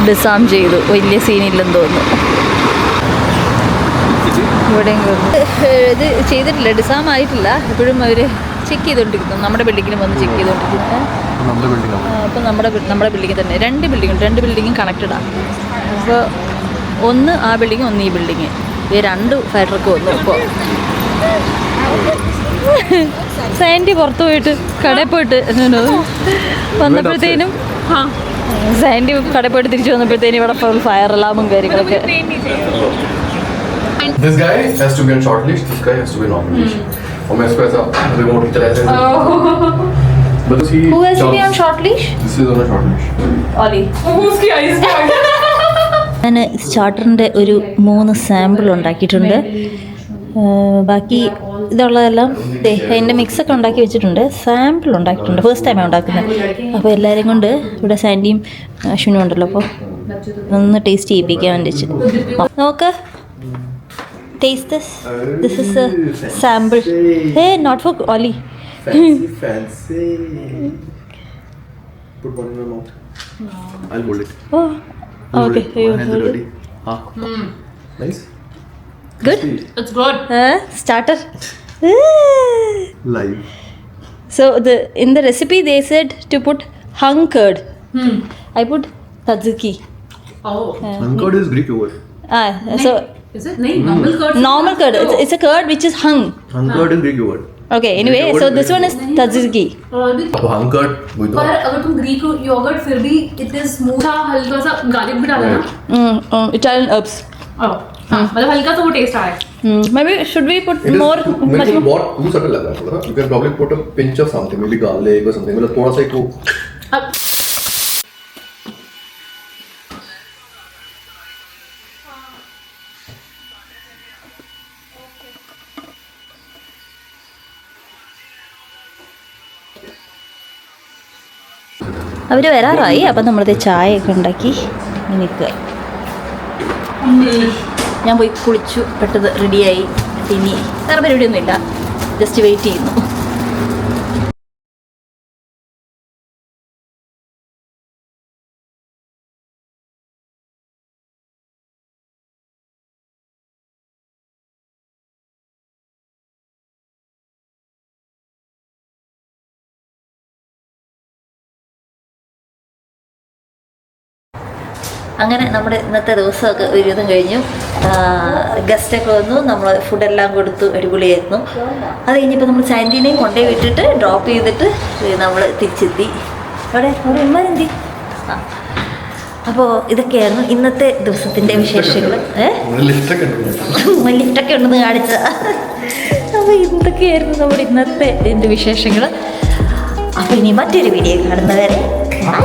ഡിസാം ചെയ്തു. വലിയ സീനില്ലെന്ന് തോന്നുന്നു. ഇവിടെയും ഇത് ചെയ്തിട്ടില്ല, ഡിസാം ആയിട്ടില്ല. എപ്പോഴും അവർ ചെക്ക് ചെയ്തുകൊണ്ടിരിക്കുന്നു. നമ്മുടെ ബിൽഡിങ്ങിലും വന്ന് ചെക്ക് ചെയ്തുകൊണ്ടിരിക്കുന്നു. അപ്പോൾ നമ്മുടെ ബിൽഡിങ്ങിൽ തന്നെ രണ്ട് ബിൽഡിങ്ങും കണക്റ്റഡാണ്. അപ്പോൾ ഒന്ന് ആ ബിൽഡിങ്, ഒന്ന് ഈ ബിൽഡിങ്. ഈ രണ്ട് ഫയർ ട്രക്ക് വന്നു. ഇപ്പോൾ സാൻഡി പുറത്ത് പോയിട്ട് കടയിൽ പോയിട്ട് വന്നപ്പോഴത്തേനും സാൻഡി കടയിൽ പോയിട്ട് തിരിച്ചു വന്നപ്പോഴത്തേനും ഇവിടെ ഫുൾ ഫയർ അലാമും കാര്യങ്ങളൊക്കെ. This guy has to be on shortlist. This guy has to be nomination. और मैं इसको ऐसा remote की तरह से. But he. Who has to be on shortlist? This is on a shortlist. Oli. Who's the ice bag? ഞാൻ സ്റ്റാർട്ടറിൻ്റെ ഒരു 3 sample ഉണ്ടാക്കിയിട്ടുണ്ട്. ബാക്കി ഇതുള്ളതെല്ലാം അതിൻ്റെ മിക്സൊക്കെ ഉണ്ടാക്കി വെച്ചിട്ടുണ്ട്. സാമ്പിൾ ഉണ്ടാക്കിയിട്ടുണ്ട്. ഫസ്റ്റ് ടൈമാണ് ഉണ്ടാക്കുന്നത്. അപ്പോൾ എല്ലാവരും കൊണ്ട് ഇവിടെ സാൻഡിയും അശ്വിനും ഉണ്ടല്ലോ. അപ്പോൾ ഒന്ന് ടേസ്റ്റ് ചെയ്യിപ്പിക്കാൻ വേണ്ടിച്ച് നോക്ക്. Taste this. This is a sample. Hey, not for Oli. Fancy. Put one in your mouth. I'll hold it. Oh, okay. My hands are ready. Nice. Good. It's good. Starter. Live. So in the recipe they said to put hung curd. I put tzatziki. Oh. Hung curd is Greek yogurt. So. Is it? Normal curd. Normal curd. It's a curd which is hung. Hung curd is Greek yogurt. Okay. Anyway, so this one is tzatziki. अब hung curd वही तो. पर अगर तुम Greek yogurt फिर भी इतने smooth था, हल्का सा गार्लिक भी डाला ना. Italian herbs. मतलब हल्का सा वो टेस्ट आया. Maybe should we put It is more? मेरे को बहुत too subtle लग रहा है थोड़ा. You can probably put a pinch of something, maybe garlic or something. मतलब थोड़ा सा एक वो. അവർ വരാറായി. അപ്പം നമ്മളത് ചായയൊക്കെ ഉണ്ടാക്കി നിൽക്കുക. ഞാൻ പോയി കുളിച്ചു, പെട്ടത് റെഡിയായി. ഇനി വേറെ പരിപാടിയൊന്നുമില്ല, ജസ്റ്റ് വെയിറ്റ് ചെയ്യുന്നു. അങ്ങനെ നമ്മുടെ ഇന്നത്തെ ദിവസമൊക്കെ ഒരുവിധം കഴിഞ്ഞു. ഗസ്റ്റൊക്കെ വന്നു, നമ്മൾ ഫുഡെല്ലാം കൊടുത്തു, അടിപൊളിയായിരുന്നു. അത് കഴിഞ്ഞപ്പോൾ നമ്മൾ സാൻഡീനെയും കൊണ്ടുപോയി വിട്ടിട്ട് ഡ്രോപ്പ് ചെയ്തിട്ട് നമ്മൾ തിരിച്ചെത്തി. അവിടെ ഉമ്മാരെന്തി. അപ്പോൾ ഇതൊക്കെയായിരുന്നു ഇന്നത്തെ ദിവസത്തിൻ്റെ വിശേഷങ്ങൾ. ലിഫ്റ്റൊക്കെ ഉണ്ടെന്ന് കാണിച്ച. അപ്പോൾ ഇതൊക്കെയായിരുന്നു നമ്മുടെ ഇന്നത്തെ എൻ്റെ വിശേഷങ്ങൾ. അപ്പോൾ ഇനി മറ്റൊരു വീഡിയോ കാണുന്നവരെ ബൈ.